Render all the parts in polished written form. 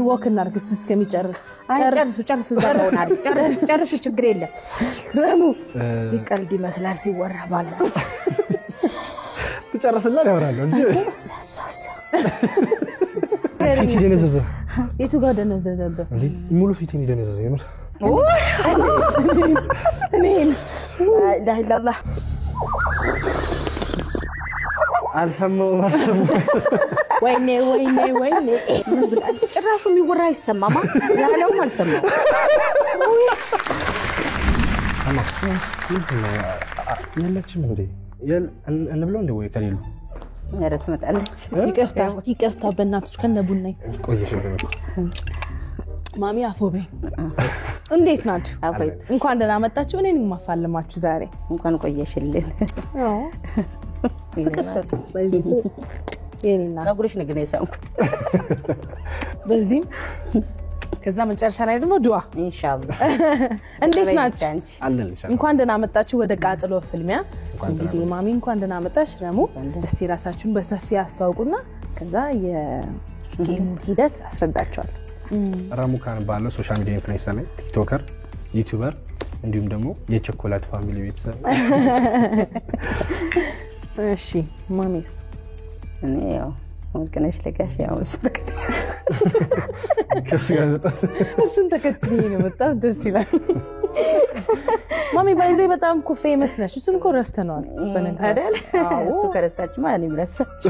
ወክ እናርግ እሱ እስከሚጨርስ ጨርሱ ጨርሱ ችግር የለም ረሙ ይቀልድ ይመስላል ሲወራ ባለ ተጨርስላ ያወራለሁ እንጂ ፊት ደነዘዘ የቱ ጋር ደነዘዘበት ሙሉ ፊቴን ደነዘዘ የምር ላይላላ አልሰማው ወይኔ ምን ብላ ጭራሹ የሚወራ አይሰማማ ያለው አልሰማው አማ የለችም እንዴ እንብለው እንዴ ወይ ከሌሉ ያረት መጣለች ይቅርታ በእናትሽ ከነቡናይ ቆየሽብኝ ማሚ አፎበይ እንዴት ናችሁ እንኳን ደህና መጣችሁ እኔን ማፋለማችሁ ዛሬ እንኳን ቆየሽልን አዎ ፍቅር ሰጥ በዚህ የኔና ጸጉርሽ ነገ ነው ያሳንኩት በዚህ ከዛ መጨረሻ ላይ ደግሞ ዱአ ኢንሻአላህ እንዴት ናችሁ አለልሽ እንኳን ደህና መጣችሁ ወደ ቃጥሎ ፍልሚያ እንግዲህ ማሚ እንኳን ደህና መጣሽ ረሙ እስቲ ራሳችሁን በሰፊ አስተዋውቁና ከዛ የጌሙ ሂደት አስረዳቸዋለሁ ረሙ ካን ባለው ሶሻል ሚዲያ ኢንፍሉዌንሰር ነኝ ቲክቶከር ዩቲዩበር እንዲሁም ደግሞ የቸኮላት ፋሚሊ ቤተሰብ እሺ ማሚስ እኔ ያው ወልከነሽ ለጋሽ ያው ስበከት ከስጋታ እሱን ተከትዬ ነው በጣም ደስ ይላል ማሚ ባይዘ በጣም እኮ ፌመስ ነሽ እሱን እኮ ረስተናል በነገር አይደል እሱ ከረሳች ማለት ነው ረሳች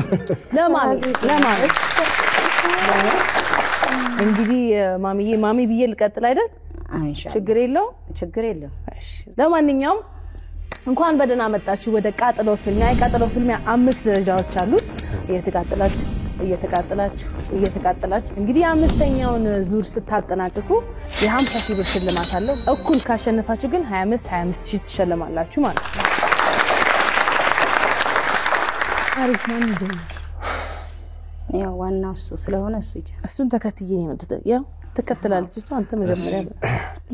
ለማሚ እንግዲህ ማሚ ብዬ ልቀጥል አይደል ችግር የለው እሺ ለማንኛውም እንኳን በደህና መጣችሁ ወደ ቃጥሎ ፍልሚያ የቃጥሎ ፍልሚያ 5 ደረጃዎች አሉት እየተቃጠላችሁ እንግዲህ አምስተኛውን ዙር ስታጠናቅቁ የ50 ሺህ ብር ሽልማት አለው እኩል ካሸነፋችሁ ግን 25 ሺህ ትሸለማላችሁ ማለት ነው አሪፍ ነው ያው ዋናው እሱ ስለሆነ እሱን ተከትዬ ነው ያው ተከትላለች እሱ አንተ መጀመሪያ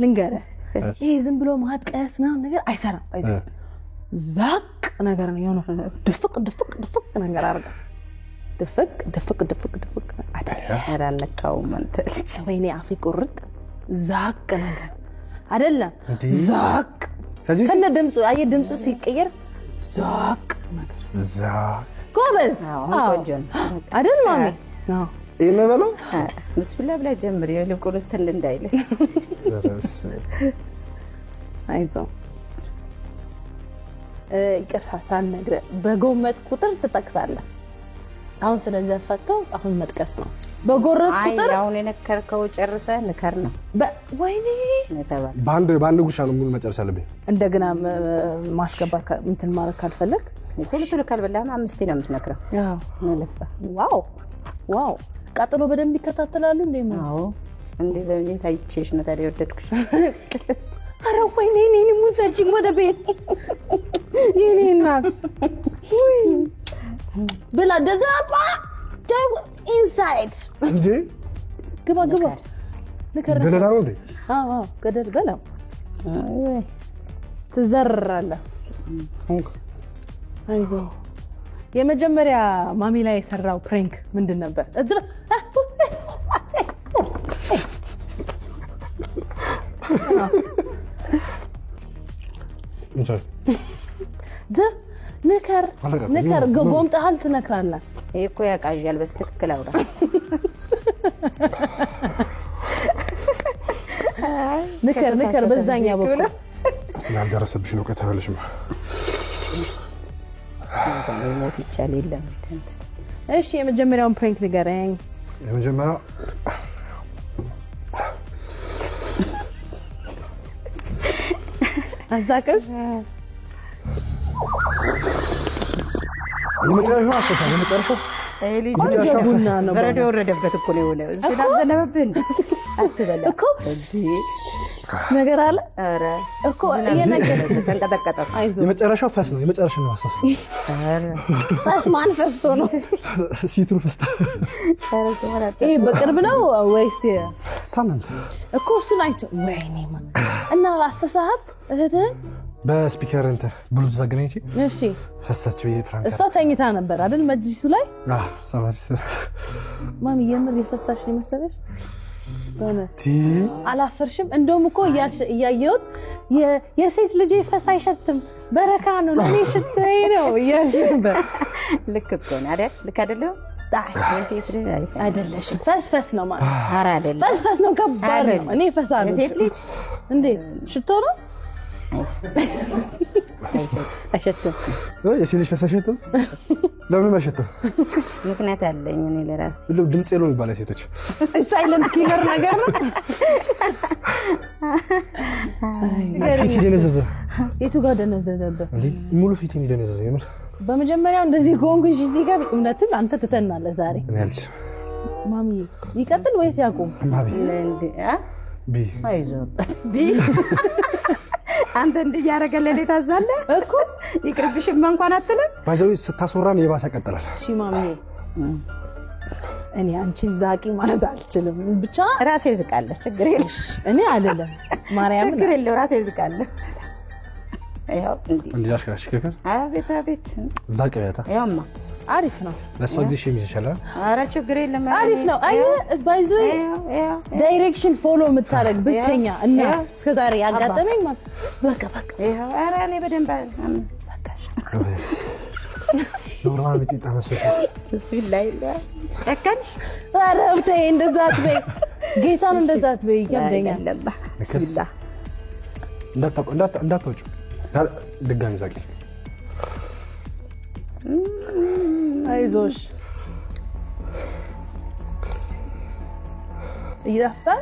ልንገረ ይሄ ዝም ብሎ ማጥቀስ ምናምን ነገር አይሰራም አይዞ ዛቅ ነገር ነው የሆነ ድፍቅ ነገር አርጋ ድፍቅ አራለካው መንተልች ወይኔ አፊ ቁርጥ ዛቅ ነገር አይደለም ዛቅ ከነ ድምጹ አየ ድምጹ ሲቀየር ዛቅ ነገር ጎበዝ አይደል ማሚ ነው ይነበለው ብስሚላህ ብላ ጀምር የልቁልስ ተል እንዳይለ አይዞ ይቅርታ ሳልነግረ በጎመት ቁጥር ትጠቅሳለህ አሁን ስለዘፈከው አሁን መጥቀስ ነው በጎረስ ቁጥር አሁን የነከርከው ጨርሰ ንከር ነው ወይኔ ነተባ ባንድ ጉሻ ነው ሙሉ መጨረስ አለብኝ እንደገና ማስገባት እንትን ማለት ካልፈለክ ቶሎ ካልበላህ 5 ነው የምትነክረው ያው መለፋ ዋው ቃጥሎ በደንብ ይከታተላሉ እንዴ አዎ እንዴ ለኔ ታይቼሽ ነው ታዲያ ወደድኩሽ አረ ወይኔ እኔ ሙሰጂኝ ወደ ቤት የኔ እናት ብላ ደዛባ ኢንሳይድ እንዴ ግባ ንከረ ገደል ነው እንዴ አዎ ገደል በላው ትዘራለ አይዞ የመጀመሪያ ማሚ ላይ ሰራው ፕራንክ ምንድን ነበር ንከር ጎምጣሃል ትነክራለህ እኮ ያቃዣል በስትክክል አውራ ንከር በዛኛ በኩል ስላልደረሰብሽ ነው ከተባለሽማ ሞት ይቻል የለም እሺ የመጀመሪያውን ፕራንክ ንገረኝ የመጀመሪያው አዛቀሽ የመጨረሻው ቡና ነው በረዶ ወረደበት እኮ ነው የሆነ ዝናብ ዘነበብን አትበላ እኮ ነገር አለ አረ እኮ እየነገረ ተንቀጠቀጠ አይዞ የመጨረሻው ፈስ ነው የመጨረሻው ነው አሳስ አረ ፈስ ማን ፈስቶ ነው ሲትሩ ፈስታ ይሄ በቅርብ ነው ወይስ ሳምንት እኮ እሱን አይተው ወይኔ እና አስፈሳሃት እህትህ በስፒከር እንተ ብሉቱዝ አገናኝቼ እሺ ፈሳች በፕራንክ እሷ ተኝታ ነበር አይደል መጅሊሱ ላይ ሰማሽ ማሚ የምር የፈሳሽ ነው መሰለሽ አላፈርሽም እንደውም እኮ እያየሁት የሴት ልጅ ፈሳ አይሸትም በረካ ነው ለኔ ሽታዬ ነው እያልሽበት ልክ እኮ ነው አይደል ልክ አይደለም የሴት ልጅ አይደለሽም ፈስፈስ ነው ማለት ኧረ አይደለም ፈስፈስ ነው ከባድ ነው እኔ ፈሳ ነው የሴት ልጅ እንዴ ሽቶ ነው አይሸትም የሴት ልጅ ፈሳ አይሸትም ለምን ማሸተው ምክንያት አለኝ እኔ ለራሴ ድምጽ የለውም ይባላል ሴቶች ሳይለንት ኪለር ነገር ነው ፊት ደነዘዘ የቱ ጋር ደነዘዘበት ሙሉ ፊት ደነዘዘ የምር በመጀመሪያው እንደዚህ ኮንኩሽ እዚህ ጋር እውነትን አንተ ተተናለ ዛሬ እኔ አልሽ ማሚ ይቀጥል ወይስ ያቆም ማሚ ቢ አይዞ ቢ አንተ እንዲያረገለለ ታዛለ እኮ ይቅርብሽም እንኳን አትልም ባይዘው ስታስወራን የባሰ ቀጥላል እሺ ማሚ እኔ አንቺን ዛቂ ማለት አልችልም ብቻ ራሴ ዝቃለ ችግር የለም እኔ አይደለም ማርያም ችግር የለው ራሴ ዝቃለ ያው እንዴ አሽከራሽ ከከ አቤት አቤት ዛቂ ያታ ያውማ አሪፍ ነው ለሷ ጊዜ ሸሚዝ ይሻላል አረ ችግር የለም አሪፍ ነው አይ ባይዞ ዳይሬክሽን ፎሎ የምታረግ ብቸኛ እናት እስከዛሬ ያጋጠመኝ በቃ ይሄው አረ እኔ በደንብ በቃሽ ኖርማል ቢጣ መስሎኝ ቢስሚላህ ጨካንሽ አረ ብታይ እንደዛ አትበይ ጌታን እንደዛ አትበይ ይከብደኛል ቢስሚላህ እንዳታውጭ ድጋሚ ዛቂ አይዞሽ ይራፍታል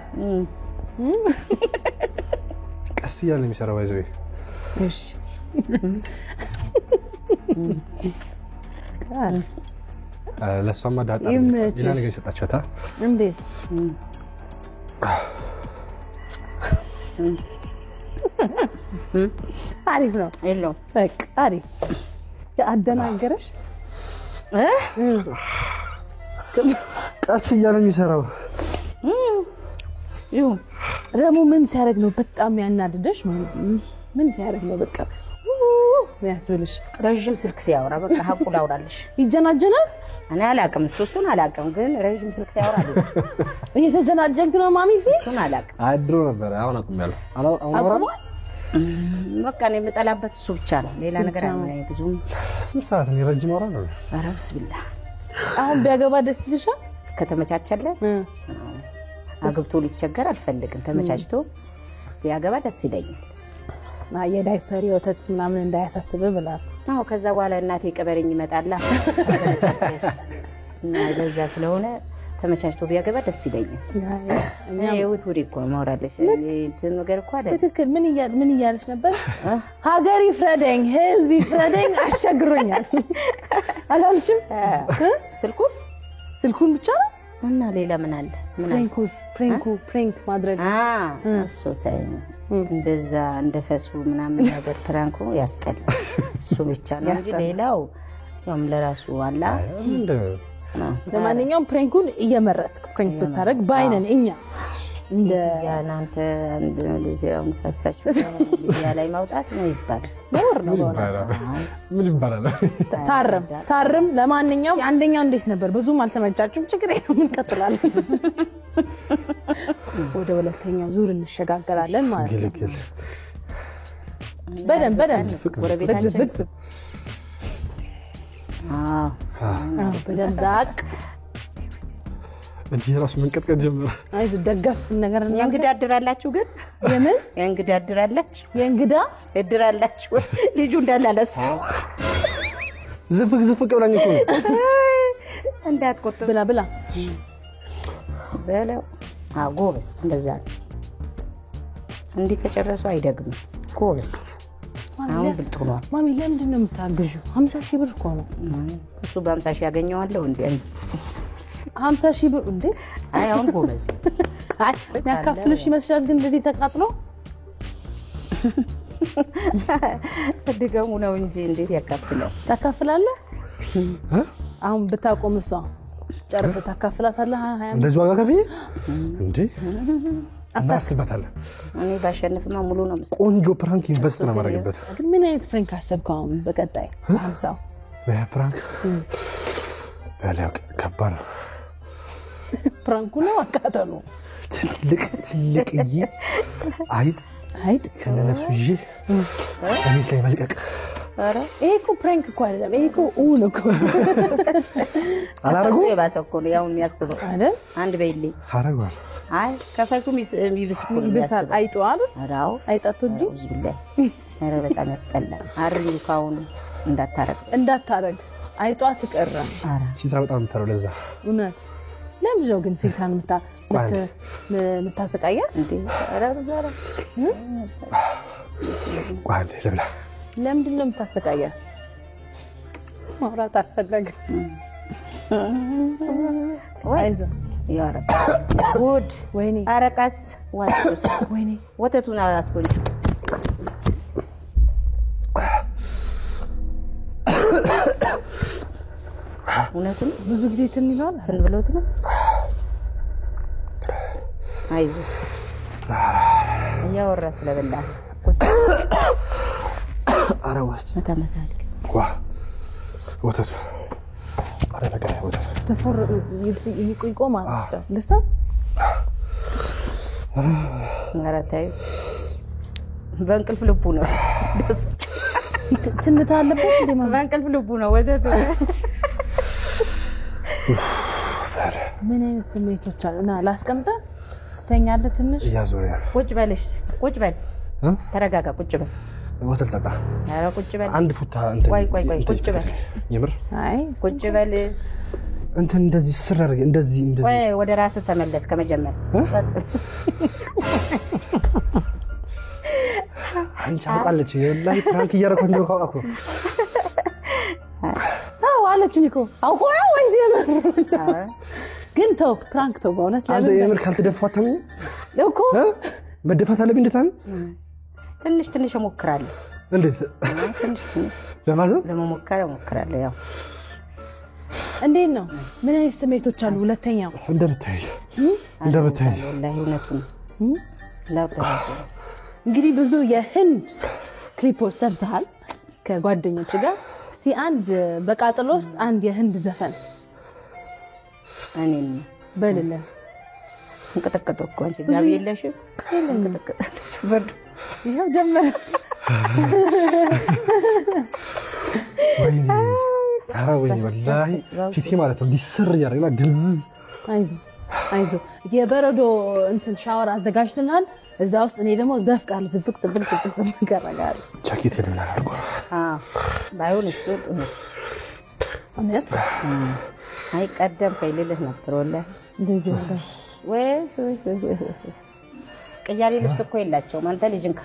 ቀስ እያለ የሚሰራው አይዞህ እሺ ለሷማ ዳጣ ሌላ ነገር ይሰጣችኋታ እንዴት አሪፍ ነው የለው በቃ አሪፍ ያደናገረሽ ቀስ እያለ የሚሰራው ይሁን ረሙ ምን ሲያደርግ ነው በጣም ያናድደሽ ምን ሲያደርግ ነው በቃ ያስብልሽ ረጅም ስልክ ሲያወራ በቃ ሀቁ ላውራልሽ ይጀናጀናል እኔ አላቅም እሱን አላቅም ግን ረጅም ስልክ ሲያወራ እየተጀናጀንክ ነው ማሚ ፊት እሱን አላቅም አድሮ ነበር አሁን አቁሜያለሁ አቁሞ በቃ እኔ የምጠላበት እሱ ብቻ ነው ሌላ ነገር አይደለም ብዙም ስንት ሰዓት ነው ረጅም አወራ ነው ኧረ ቢስሚላህ አሁን ቢያገባ ደስ ይልሻል ከተመቻቸለ አግብቶ ሊቸገር አልፈልግም ተመቻችቶ ቢያገባ ደስ ይለኛል የዳይፐር ወተት ምናምን እንዳያሳስብ ብላ አዎ ከዛ በኋላ እናቴ ቀበረኝ ይመጣላ ተመቻቸሽ እና ለዛ ስለሆነ ተመቻችቶ ቢያገባ ደስ ይለኛል እኛ የውድ እኮ ማውራለሽ እንትን ነገር እኮ አይደል ትክክል ምን እያለሽ ነበር ሀገር ይፍረደኝ ህዝብ ይፍረደኝ አስቸግሮኛል አላልሽም ስልኩን ብቻ እና ሌላ ምን አለ ፕራንክ ማድረግ እሱ ሳይ እንደዛ እንደፈሱ ምናምን ነገር ፕራንኩ ያስጠላል እሱ ብቻ ነው እንጂ ሌላው ያም ለራሱ አላ ለማንኛውም ፕራንኩን እየመረጥክ ፕራንክ ብታረግ ባይነን እኛ እንደ ያናንተ እንደ ልጅም ፈሳችሁ ላይ ማውጣት ነው ይባላል ኖር ነው ምን ይባላል ታርም ለማንኛውም አንደኛው እንዴት ነበር ብዙም አልተመጫጩም ችግር የለም እንቀጥላለን ወደ ሁለተኛው ዙር እንሸጋገራለን ማለት ነው ግልግል በደንብ ጎረቤታችን በደንብ ዛቅ እንጂ ራስ መንቀጥቀጥ ጀመረ አይዞ ደገፍ ነገር ነው የእንግዳ አድራላችሁ ግን የምን የእንግዳ አድራላችሁ የእንግዳ እድራላችሁ ልጁ እንዳላለስ ዝፍቅ ብላኝ እኮ እንዳትቆጥ ብላ በለው ጎበዝ እንደዛ እንዲህ ከጨረሰው አይደግም ጎበዝ አሁን ብልጥ ሆኗል ማሚ ለምንድን ነው የምታግዡ 50,000 ብር እኮ ነው እሱ በ50,000 ያገኘዋለሁ እንዴ 50,000 ብር እንዴ አይ አሁን ጎበዝ አይ ያካፍልሽ ይመስላል ግን እንደዚህ ተቃጥሎ ድገሙ ነው እንጂ እንዴት ያካፍለው ታካፍላለህ አሁን በታቆምሷ ጨርሰ ታካፍላታለህ 20 እንደዚህ ዋጋ ከፍዬ እንዴ እናስበታለን እኔ ባሸንፍማ ሙሉ ነው ቆንጆ ፕራንክ ኢንቨስት ነው ማድረግበት ግን ምን አይነት ፕራንክ አሰብከው በቀጣይ 50 በፕራንክ በላው ከባድ ነው ፕራንኩ ነው አቃተሉ ትልቅዬ አይጥ ከነነፍሱ ይዤ እቤት ላይ መልቀቅ። ኧረ ይሄ እኮ ፕራንክ እኮ አይደለም፣ ይሄ እኮ እውን እኮ አላረጉም። የባሰ እኮ ነው ያው የሚያስበው አይደል? አንድ በይልኝ አረጋል። አይ ከፈሱ የሚብስ እኮ ነው ይበሳል። የሚያስበው። አይጡ አይደል? አራው አይጣቱ እንጂ ቢላህ ኧረ በጣም ያስጠላል። አሪው ካሁን እንዳታረግ አይጧ ትቀረ። ሲትራ በጣም የምፈራው ለዛ። እውነት ለምን ነው ግን ሲትራን የምታሰቃያት እንዴ? ኧረ ብዛራ ቋንዴ ለብላ ለምንድን ነው የምታሰቃያት? ማውራት አልፈለግም። አይዞህ ያ ረብ ጉድ ወይኔ አረቃስ ዋጥቶስ ወይኔ ወተቱን አስቆንጩ እውነቱን ብዙ ጊዜ ትን ይለዋል ትን ብሎት ነው። አይዞህ እያወራ ስለበላ ኧረ ዋስጥ መታ ዋ ወተቱ ኧረ በቃ ወተቱ ተፈር ይቆማል። ልስታ ኧረ ተይው በእንቅልፍ ልቡ ነው ትንታ አለበት እንዴ? በእንቅልፍ ልቡ ነው ወተቱ። ምን አይነት ስሜቶች አሉ? እና ላስቀምጠህ ትተኛለህ ትንሽ እያዞረ ቁጭ በልሽ ቁጭ በል ተረጋጋ ቁጭ በል ወተት ጠጣ። ኧረ ቁጭ በል አንድ ፉታ እንትን ቆይ ቁጭ በል የምር አይ ቁጭ በል እንትን እንደዚህ ስር አድርገህ እንደዚህ ቆይ ወደ ራስህ ተመለስ ከመጀመር አንቺ አውቃለች የላይ ፕራንክ እያደረኩት ነው ካውቃኩ አዎ አለችኝ እኮ አውቆ ወይ ዘመን ግን ተው ፕራንክ ተው በእውነት አንተ የምር ካልተደፋተም እኮ መደፋት አለብኝ እንደታን ትንሽ እሞክራለሁ። እንዴት ትንሽ ለማዘን ለመሞከር እሞክራለሁ። ያው እንዴት ነው? ምን አይነት ስሜቶች አሉ? ሁለተኛው እንደምታይ ወላሂ እውነቱን እንግዲህ ብዙ የህንድ ክሊፖች ሰርተሃል ከጓደኞች ጋር። እስቲ አንድ በቃጥሎ ውስጥ አንድ የህንድ ዘፈን እኔን በልልን። እንቅጥቅጥ እኮ አንቺ ጋቢ የለሽም? እንቅጥቅጥ በርዱ ይሄው ጀመረ። ወይኔ ወላሂ ፊቴ ማለት ነው ሊስር ያረጋል ድንዝዝ። አይዞህ የበረዶ እንትን ሻወር አዘጋጅተናል እዛ ውስጥ። እኔ ደግሞ ዘፍቃለሁ ዝፍቅ ያረጋል። ጃኬት የለም አልኩ። ባይሆን እሱ እውነት አይቀደም ከይልልህ ነበር ወላሂ እንደዚህ ወላሂ ወይ ቅያሬ ልብስ እኮ የላቸውም። አንተ ልጅ እንካ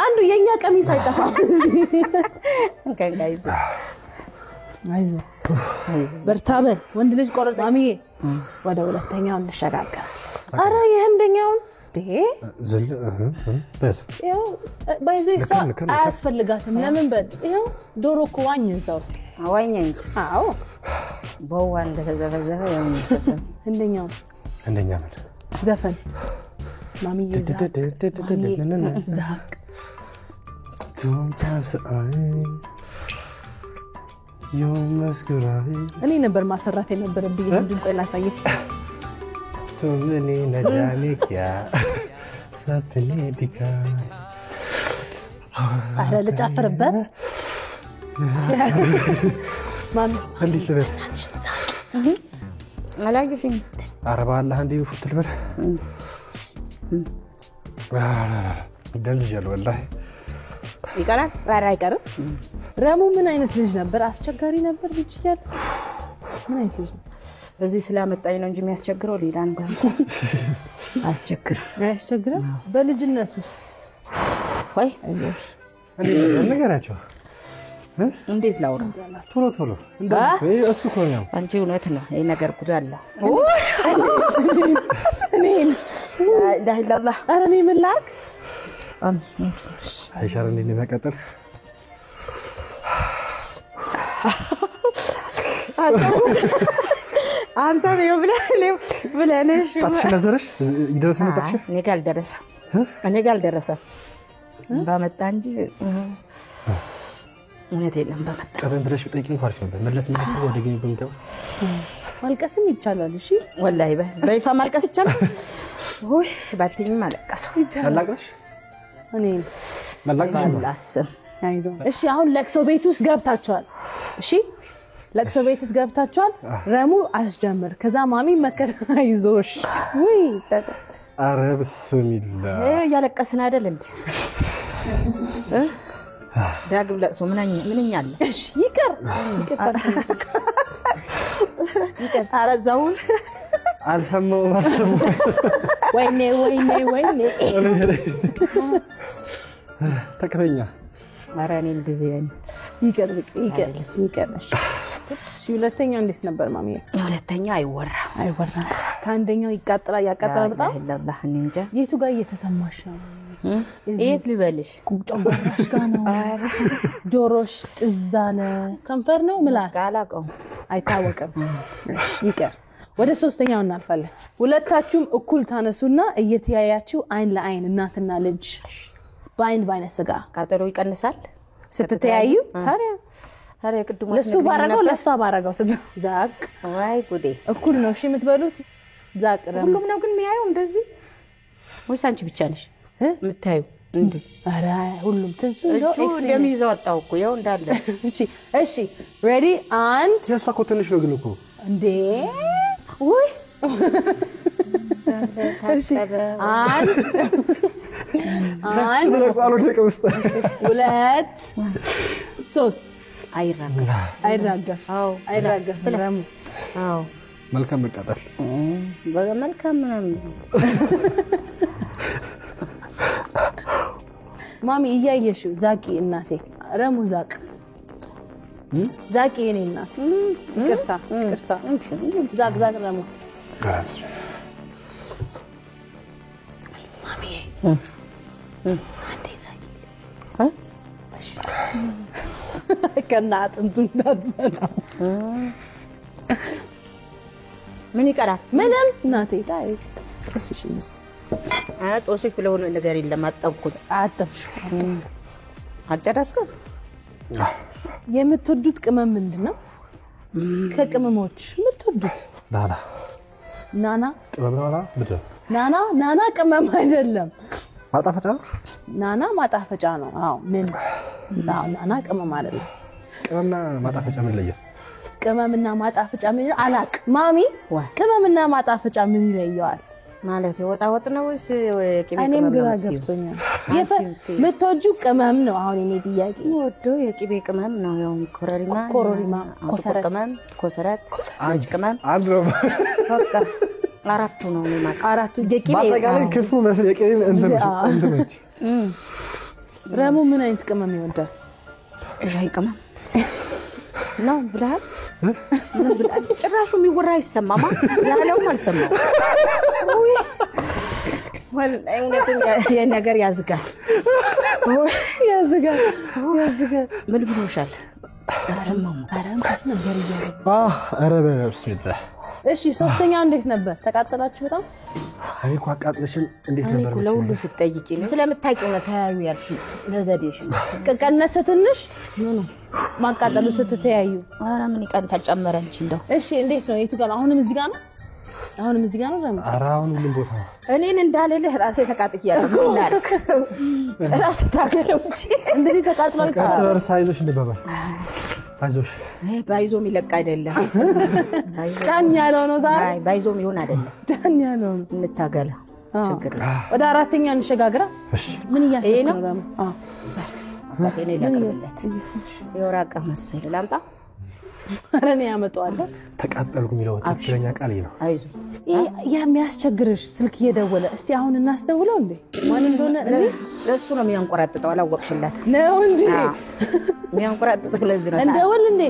አንዱ የኛ ቀሚስ አይጠፋም። ከንጋይዝ አይዞህ በርታ በል ወንድ ልጅ ቆረጥ ማሚዬ። ወደ ሁለተኛው እንሸጋገር። አረ የህንደኛውን ዘል በስ ይኸው ባይዞ ይሳ አያስፈልጋትም። ለምን በል ይኸው ዶሮ እኮ ዋኝ እዛ ውስጥ አዋኛ እንጂ። አዎ በውሃ እንደተዘፈዘፈ ያው ህንደኛው ምን ዘፈን ማሚዬ ዛቅ ቱንታስ አይ መስከራይ እኔ ነበር ማሰራት የነበረብኝ። እንዴት ቆይ ላሳየት። ቱምኔ ነጃኒያ ሰፍኔ ዲካ አረ ልጨፍርበት ማን እንዴት ልበል? አላየሽኝ? አረባ አላህ እንዴ ፉት ልበል? ደንዝጃለሁ ወላሂ። ይቀራል? ኧረ አይቀርም። ረሙ ምን አይነት ልጅ ነበር? አስቸጋሪ ነበር ልጅ እያለ። ምን አይነት ልጅ ነው? እዚህ ስላመጣኝ ነው እንጂ የሚያስቸግረው ሌላ ነገር አያስቸግርም። በልጅነቱስ ወይ ነገራቸው እንዴት ላውራ? ቶሎ እንደዚህ እሱ እኮ ነው። አንቺ እውነት ነው ይሄ ነገር ጉድ አለ። እኔን ዳህላላ ኧረ እኔ ምን ላክ አይሻር እንዴ መቀጠል አንተ ነው ብለነሽ ታጥሽ ነዘረሽ ይደረሰ መጣሽ? እኔ ጋር አልደረሰ ባመጣ እንጂ እውነት የለም። ባመጣ ቀደም ብለሽ ብጠይቂኝ እንኳን አሪፍ ነበር። መለስ ወደ ገኝ በሚገባ ማልቀስም ይቻላል። እሺ ወላሂ በይፋ ማልቀስ ይቻላል። ወይ ባልተኝም አለቀሱ መላቅሽ እኔ ላስም አይዞህ። እሺ አሁን ለቅሶ ቤት ውስጥ ገብታችኋል። እሺ ለቅሶ ቤት ውስጥ ገብታችኋል። ረሙ አስጀምር፣ ከዛ ማሚ መከታ አይዞሽ። ወይ ኧረ ብስሚላ እያለቀስን አይደል እንዴ? ዳግም ለቅሶ ምንኛ አለ። እሺ ይቅር። ኧረ እዛውን አልሰማሁም። ወይኔ ተክረኛ ኧረ እኔ እንደዚህ ይቅር። እሺ ሁለተኛው እንዴት ነበር ማሚ? ሁለተኛው አይወራም። ከአንደኛው ያቃጥላል በጣም። አላህ እንጃ የቱ ጋር እየተሰማሽ ነው? የት ልበልሽ? ጨጓራሽ ጋር ነው? ጆሮሽ ጥዝ አለ? ከንፈር ነው ምላስ? አላውቀውም፣ አይታወቅም። ይቅር። ወደ ሶስተኛው እናልፋለን። ሁለታችሁም እኩል ታነሱና እየተያያችሁ አይን ለአይን እናትና ልጅ በአይነ ስጋ ቃጠሎ ይቀንሳል ስትተያዩ። ታዲያ ቅድሙ ለሱ ባረገው ለሷ ባረገው ዛቅ ወይ ጉዴ። እኩል ነው እሺ የምትበሉት? ዛቅ ሁሉም ነው ግን የሚያየው እንደዚህ ወይስ አንቺ ብቻ ነሽ የምታዩ? እንዴ ኧረ ሁሉም ትንሱ እንደሚይዘው ወጣው እኮ ያው እንዳለ። እሺ ሬዲ አንድ የሷ እኮ ትንሽ ነው ግን እኮ እንዴ ወይ እሺ አንድ ሁለት ሶስት አይራገፍም። መልካም መቃጠል መልካም ምናምን ማሚ እያየሽው ዛቂ እናቴ ረሙ ዛቂ የኔ እናት ይቅርታ ዛቅ ረሙ ማሚ አንዴ ዛቂ ከናት እንዳትመጣ ምን ይቀራል? ምንም እናቴ ታይ ጦስሽ ጦስሽ ብለው ነገር የለም። አጠብኩት አጠብሽ አጨረስኩት። የምትወዱት ቅመም ምንድነው? ከቅመሞች የምትወዱት? ናና ቅመም አይደለም፣ ማጣፈጫ። ናና ማጣፈጫ ነው። አዎ ምንት ናና ቅመም አይደለም። ቅመምና ማጣፈጫ ምን ለየ? ቅመምና ማጣፈጫ ምን አላቅ ማሚ? ቅመምና ማጣፈጫ ምን ይለየዋል ማለት? ወጥ ነው ወይስ ቅቤ? እኔም ግራ ገብቶኛል። የምትወጂው ቅመም ነው አሁን እኔ ጥያቄ። ወደው የቅቤ ቅመም ነው። ያው ኮረሪማ፣ ኮሰረት፣ ነጭ ቅመም አንድ ነው። በቃ አራቱ ነው ማለት አራቱ የቅቤ ማጠቃለል ክፉ መስለ የቅቤ እንትኖች። ረሙ ምን አይነት ቅመም ይወዳል? ሻይ ቅመም ነው ብለሃል? ምን ብለሃል? ጭራሹ የሚወራ አይሰማማ ያለውም አልሰማም። ወላሂ እውነትን የነገር ያዝጋል። ምን ብሎሻል? አልሰማም። ኧረ በስሚላህ። እሺ ሶስተኛው እንዴት ነበር? ተቃጠላችሁ በጣም? እኔ እኮ አቃጥለሽን እንዴት ነበር? ለሁሉ ስትጠይቂ ስለምታውቂው ነው ተያዩ ያልሽ ለዘዴሽ ቀነሰ ትንሽ ማቃጠሉ ስትተያዩ። ኧረ ምን ይቀንሳል? ጨመረ እንጂ እንደው። እሺ እንዴት ነው? የቱ ጋር? አሁንም እዚህ ጋር ነው? ረሙ? ኧረ አሁን ሁሉም ቦታ ነው። እኔን እንዳልልህ ራሴ ተቃጥያለሁ። ምን ላድርግ? ራስ ታገለው እንጂ እንደዚህ ተቃጥሎ ይቻላል። አይዞሽ እንደባባል አይዞሽ። ባይዞም ይለቅ አይደለም። ጫን ያለው ነው ዛሬ። ባይዞም ይሆን አይደለም። ጫን ያለው ነው። እንታገላ ችግር ነው። ወደ አራተኛ እንሸጋግራ። ምን እያሰብክ ነው ረሙ? እኔ ላቅርብለት። የወራቀ መሰል ላምጣ። ኧረ እኔ ያመጣዋለሁ። ተቃጠልኩ የሚለው ትክክለኛ ቃል ነው። አይዞ የሚያስቸግርሽ ስልክ እየደወለ እስቲ አሁን እናስደውለው እንዴ? ማን እንደሆነ እሱ ነው የሚያንቆራጥጠው። አላወቅሽላት ነው እንዴ? የሚያንቆራጥጠው ለዚህ ነው። እንደውል እንዴ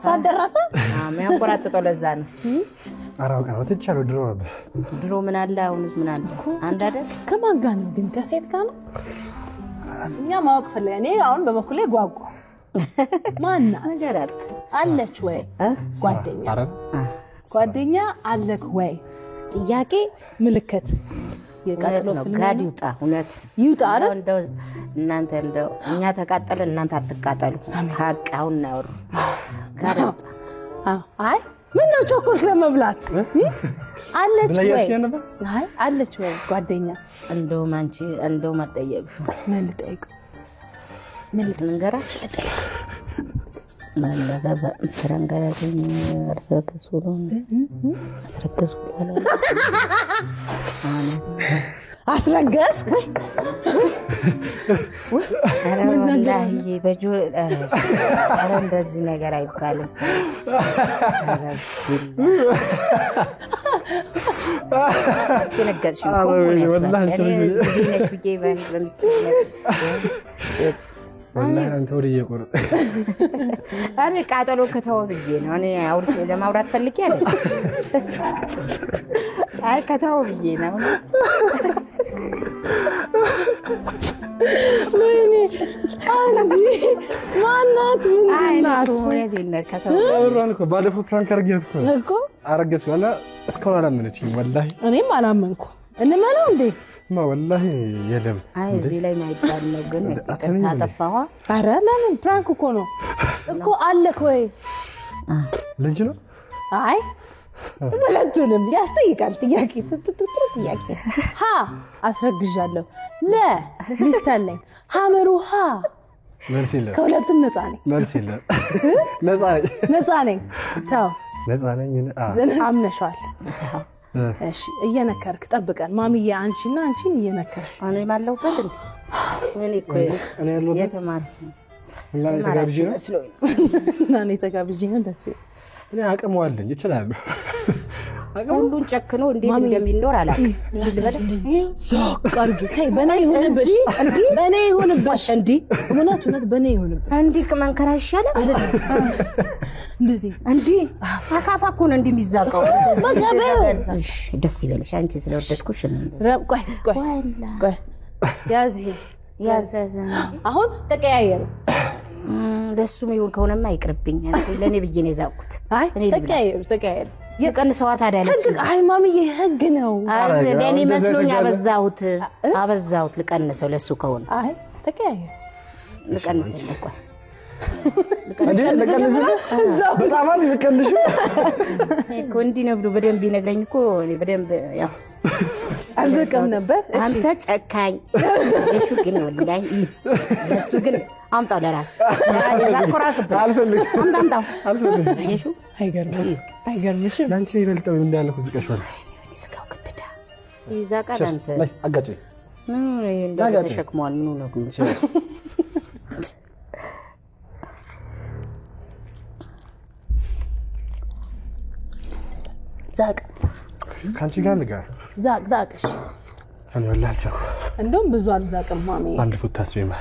ሳደረሰ የሚያንቆራጥጠው ለዛ ነው። አራውቃ ነው ትቻለው። ድሮ ምን አለ አሁንስ ምን አለ? አንድ አይደል? ከማን ጋር ነው ግን? ከሴት ጋር ነው? እኛ ማወቅ ፈለገ። እኔ አሁን በበኩሌ ጓጓ። ማና ነገራት አለች ወይ? ጓደኛ አለክ ወይ? ጥያቄ ምልክት የቃጠሎ ፍልም ጋድ ይውጣ። እውነት ይውጣ አይደል? እንደው እናንተ እንደው እኛ ተቃጠለን እናንተ አትቃጠሉ። ሀቅ አሁን ነው ጋድ ይውጣ። አይ ምን ነው ቾክ ቸኮልክ ለመብላት አለች ወይ ብላያሽ ነበር አይ አለች ወይ ጓደኛ እንደውም አንቺ እንደውም አጠየቅሽ ምን ልጠይቅ ልትነገራ ማለበበ ፍራንጋራኝ አስረከሱ አስረገስክ ወላሂ በጆ አረ እንደዚህ ነገር አይባልም አስተነገጥሽ ወላሂ ጂነሽ ብዬ በምስተነት ወላሂ አንተ ወዲህ እየቆረጥ አረ ቃጠሎ ከተው ብዬ ነው እኔ አውርቼ ለማውራት ፈልጌ አይደል አይ ከተው ብዬ ነው ወይኔ አንዲ ማናት ምንድናት አብራን እኮ ባለፈው ፕራንክ አርጊያት እኮ አረገዝኩ እና እስካሁን አላመነችኝም ወላሂ እኔም አላመንኩ እንመነው እንዴ ማ ወላሂ የለም አይ እዚህ ላይ ማይባል ነው ግን ታጠፋዋ አረ ለምን ፕራንክ እኮ ነው እኮ አለክ ወይ ልጅ ነው አይ ሁለቱንም ያስጠይቃል ጥያቄ ጥያቄ ሀ አስረግዣለሁ ለ ሚስታለኝ ሐመሩ ሀ መልስ የለም ከሁለቱም ነፃ ነኝ መልስ የለም ነፃ ነኝ ታው ነፃ ነኝ አምነሻል እሺ እየነከርክ ጠብቀን ማሚዬ አንቺና አንቺን እየነከርሽ እኔ ማለውበት እኔ እኮ እኔ ያለው የተማር እና ተጋብጂ ነው እና እኔ ተጋብጂ ነው ደስ እኔ አቅመዋለኝ ይችላል ሁሉን ጨክኖ እንዴት እንደሚኖር አላውቅም ዞቃርጊ ከይ በኔ ይሁንብሽ እንዴ በኔ ይሁንብሽ እንዴ እውነት በኔ ይሁንብሽ እንዴ ከመንከራ ይሻላል አይደል እንደዚህ እንዴ አካፋ እኮ ነው እንደሚዛቀው በገበው እሺ ደስ ይበልሽ አንቺ ስለወደድኩሽ ቆይ ያዝ አሁን ተቀያየሩ ለሱም ይሁን ከሆነማ ይቅርብኝ ለኔ ብዬ ነው ያዛቁት አይ ተቀያየሩ የቀንሰዋ ታዲያ ለሱ አይ ማሚዬ ህግ ነው ለኔ መስሎኝ አበዛሁት ልቀንሰው ለሱ ከሆነ አይ ተቀያየሩ ልቀንሰልኝ ቆይ በጣም ልቀንሽ እኮ እንዲህ ነው ብሎ በደንብ ይነግረኝ እኮ እኔ በደንብ ያው አልዘቀም ነበር አንተ ጨካኝ እሺ ግን ወላሂ እሱ ግን አምጣው ለራስ ያዛቆራስ አልፈልግም አምጣው እሺ አይገርምሽም ላንቺ ይበልጣው እንዳለሁ ዝቀሽዋል እስካው ከበዳ ይዛቃል አንተ አጋጭ እንደው ተሸክሟል ምን ነው ግን ዛቅ ካንቺ ጋር ንጋር ዛቅ እሺ እኔ ወላሂ አልቻልኩ እንደውም ብዙ አልዛቅም ማሚ አንድ ፉት ታስቢማ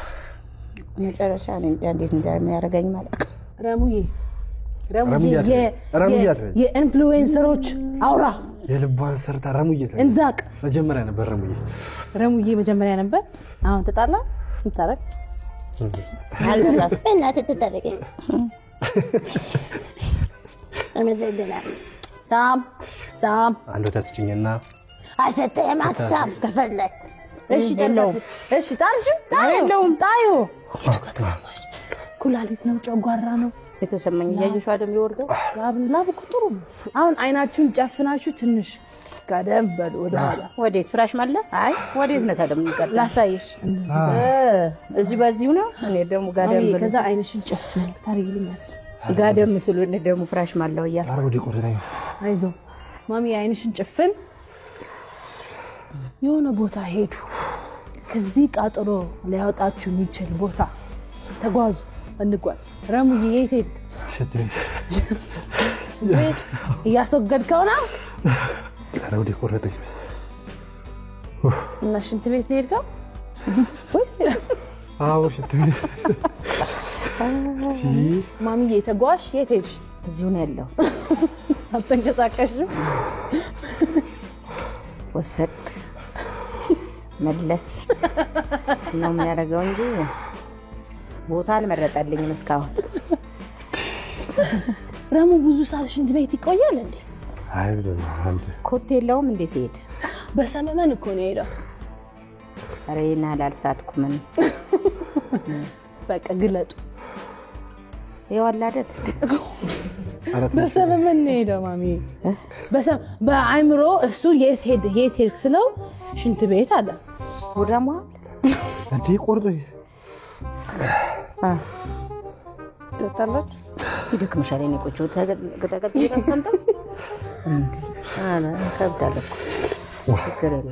መጨረሻ ነው እንዴት እንደሚያደርገኝ ማለት ረሙዬ ረሙዬ የኢንፍሉዌንሰሮች አውራ የልቧን ሰርታ ረሙዬ እንዛቅ መጀመሪያ ነበር ረሙዬ መጀመሪያ ነበር አሁን ተጣላ እንታረቅ አልበዛም እናት ተጠረቀ አመዘግና ሳም አንዱ ተስጭኝና አሰተም አትሳም ተፈለክ እሺ እሺ ጣዩ ኩላሊት ነው ጨጓራ ነው የተሰማኝ ያዩሽ አይደል ይወርደው ላብ ቁጥሩ አሁን አይናችሁን ጨፍናችሁ ትንሽ ጋደም በሉ ወደ ኋላ ወዴት ፍራሽ ማለ አይ ወዴት ነው ታደም ይቀር ላሳይሽ እዚህ በዚሁ ነው እኔ ደሙ ጋደም በሉ ከዛ አይንሽን ጨፍን ታሪግልኛለሽ ጋደም ምስሉ እኔ ደሙ ፍራሽ ማለው ያ አረጉዲ ቆረጠኝ አይዞ ማሚ አይንሽን ጨፍን የሆነ ቦታ ሄዱ ከዚህ ቃጠሎ ሊያወጣችሁ የሚችል ቦታ ተጓዙ እንጓዝ ረሙዬ የት ሄድክ ቤት እያስወገድከው ነው አረጉዲ ቆረጠኝ እና ሽንት ቤት ሄድከው ወይስ አዎ ሽንት ቤት ማሚዬ ተጓዥ የት ሄድሽ እዚሁ ነው ያለው አትንቀሳቀሽም ወሰድ መለስ ነው የሚያደርገው እንጂ ቦታ አልመረጠልኝም እስካሁን ረሙ ብዙ ሰዓት ሽንት ቤት ይቆያል እንዴ አይ ብለህ አንተ ኮት የለውም እንዴ ሲሄድ በሰመመን እኮ ነው የሄደው አሬና ላልሳትኩም በቃ ግለጡ ይዋል አይደል በሰመመን ሄደው ማሚ በአይምሮ እሱ የት ሄድ ስለው ሽንት ቤት አለ ወዳማ እንዴ ቆርጦ ተጣላች ይደክምሻል እኔ ቆጮ ተቀጥቅጥ ያስቀምጣ አና ከብዳለኩ ይከረለ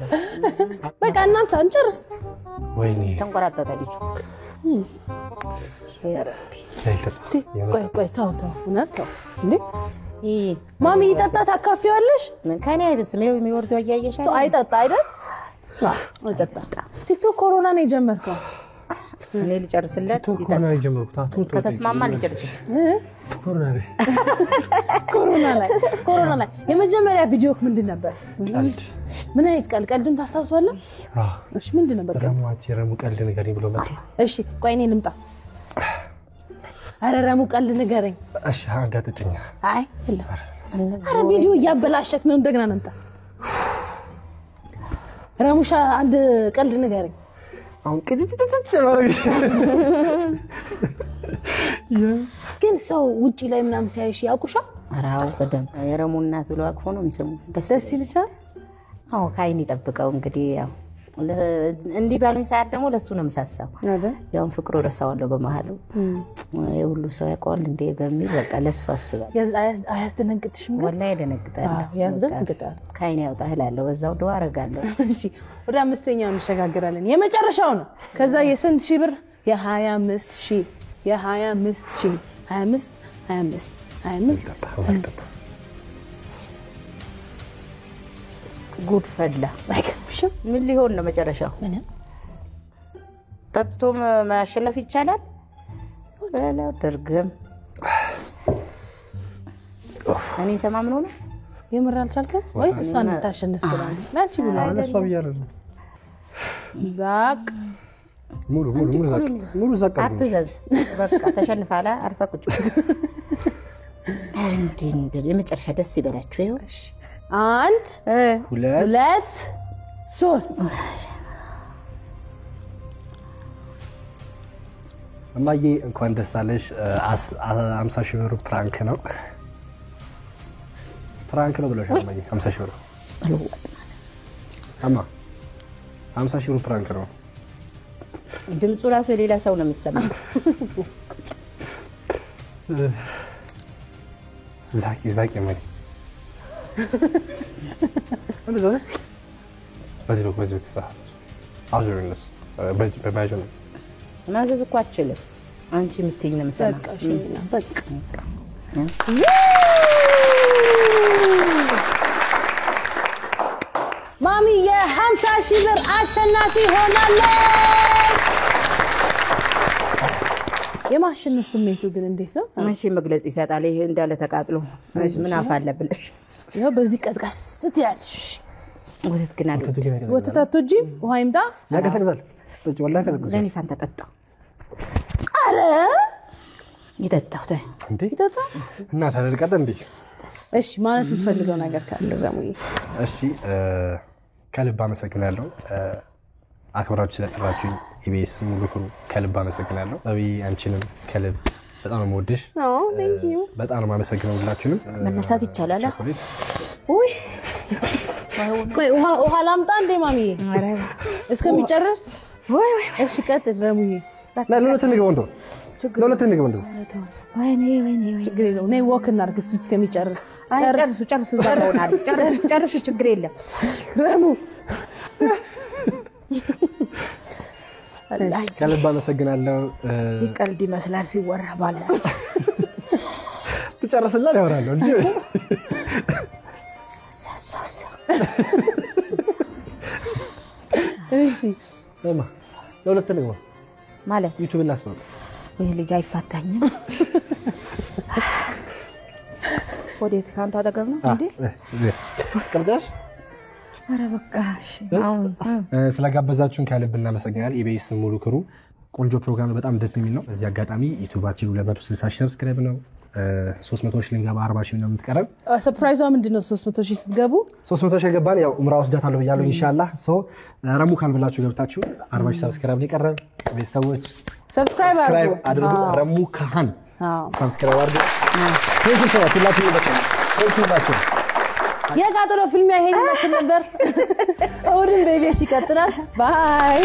በቃ እናንተ አንጨርስ ወይኔ ተንቆራጣጣ ልጅ ቆይ ተው እውነት እንዴ ማሚ ይጠጣ ታካፊዋለሽ ምን ከኔ አይብስም ይው የሚወርደው ያያየሽ ሰው አይጠጣ አይደል አይጠጣ ቲክቶክ ኮሮና ነው የጀመርከው እኔ ልጨርስለት ኮሮና የጀመርኩት ከተስማማ ልጨርስ ኮሮና ላይ የመጀመሪያ ቪዲዮክ ምንድን ነበር ምን አይነት ቀልዱን ታስታውሳለህ እሺ ምንድን ነበር ረሙ ቀልድ ንገረኝ ብሎ መጣ እሺ ቆይ እኔ ልምጣ አረ ረሙ ቀልድ ንገረኝ እሺ አንዳጥጭኛ አይ አረ ቪዲዮ ያበላሸክ ነው እንደገና እንምጣ ረሙሻ አንድ ቀልድ ንገረኝ አሁን ቅጥጥጥጥ ማረግ ግን ሰው ውጪ ላይ ምናም ሲያይሽ ያውቁሻ አራው ቀደም የረሙ እናት ብሎ አቅፎ ነው የሚሰሙ ደስ ይልሻል አዎ ካይን ይጠብቀው እንግዲህ ያው እንዲህ ባሉኝ ሰዓት ደግሞ ለሱ ነው መሳሳው አይደል ያው ፍቅሩ ረሳዋለሁ በመሃሉ የሁሉ ሰው ያውቀዋል እንዴ በሚል በቃ ለሱ አስባለሁ አያስደነግጥሽም ወላሂ ያደነግጣል ያስደነግጣል ካይን ያውጣ እላለሁ በዛው ዱአ አረጋለሁ እሺ ወደ አምስተኛው እንሸጋግራለን የመጨረሻው ነው ከዛ የስንት ሺህ ብር የ25 ሺህ የ25 ሺህ 25 ጉድ ፈላ ምን ሊሆን ነው መጨረሻው ምንም ጠጥቶ ማሸነፍ ይቻላል ወላ ደርገም እኔ ተማምኖ ነው የምር አልቻልከም ወይስ እሷን ታሸንፍ ብላኝ ናቺ ብላ እሷ ብያለሁ ዛቅ ሙሉ ዛቅ አትዘዝ በቃ ተሸንፋላ አርፈቁጭ እንዴ የመጨረሻ ደስ ይበላችሁ ይኸው 1 2 3 እማዬ እንኳን ደስ አለሽ 50 ሺህ ብር ፕራንክ ነው ብለሻል እማዬ 50 ሺህ ብር አማ 50 ሺህ ብር ፕራንክ ነው ድምፁ ራሱ የሌላ ሰው ነው የሚሰማው ዛቂ ማይ በዚህ አዙሪንስ በማጀን ማዘዝ እኮ አትችልም አንቺ የምትይኝ ነው መሰለኝ በቃ ማሚ የ50 ሺህ ብር አሸናፊ ሆናለች የማሸነፍ ስሜቱ ግን እንዴት ነው አንቺ መግለጽ ይሰጣል ይሄ እንዳለ ተቃጥሎ ምን አፋለብልሽ ይሄው በዚህ ቀዝቃስ ትያለሽ ወተት ግን አለ ወተት አትወጂ ውሃ ይምጣ ያቀዘቅዛል ወላሂ ቀዝቅዛል ለኔ ፋንታ ጠጣ አረ ይጠጣው ታይ እንዴ ይጠጣ እና ታደርቀደ እንዴ እሺ ማለት የምትፈልገው ነገር ካለ ረሙዬ እሺ ከልብ አመሰግናለሁ አክብራችሁ ስለጠራችሁ ኢቢኤስ ሙሉ ክሩ ከልብ አመሰግናለሁ አቢ አንቺንም ከልብ በጣም ነው የምወድሽ ቴንክ ዩ በጣም ነው የማመሰግነው ሁላችሁንም መነሳት ይቻላል ወይ ቆይ ውሃ ላምጣ እንዴ ማሚዬ እስከሚጨርስ ወይ እሺ ቀጥል ረሙዬ ለሁለት እንግባ እንደው ለሁለት እንግባ እንደው ወይኔ ችግር የለውም ነይ ወክ እናድርግ እሱ እስከሚጨርስ ጨርሱ ችግር የለም ረሙ ከልብ አመሰግናለሁ ይቀልድ ይመስላል ሲወራ ባለ ትጨርስላል ያወራል እንጂ ሳሳሳ እሺ ለማ ለሁለት እንግባ ማለት ዩቲዩብ እናስነው ይሄ ልጅ አይፋታኝም ወዴት ካንተ አጠገብ ነው እንዴ ቀርዳሽ አረ በቃ እሺ አሁን ስለጋበዛችሁን ከልብ እናመሰግናለን ኢቢኤስ ሙሉ ክሩ ቆንጆ ፕሮግራም በጣም ደስ የሚል ነው በዚህ አጋጣሚ ዩቲዩባችን 260 ሺህ ሰብስክራይብ ነው 300 ሺህ ልንገባ 40 ሺህ ነው የምትቀረው ሰርፕራይዟ ምንድነው 300 ሺህ ስትገቡ 300 ሺህ ገባን ያው ኡምራ ወስዳታለሁ ብያለሁ ኢንሻአላህ ረሙ ካን ብላችሁ ገብታችሁ 40 ሺህ ሰብስክራይብ ሊቀረብ ቤተሰቦች ሰብስክራይብ አድርጉ ረሙ ካን ሰብስክራይብ አድርጉ። ቴንኪው ሶ ማች ሁላችሁም በጣም ቴንኪው ናችሁ። የቃጠሎ ፊልሚያ ይሄን ይመስል ነበር። እሑድን በኢቢኤስ ይቀጥላል። ባይ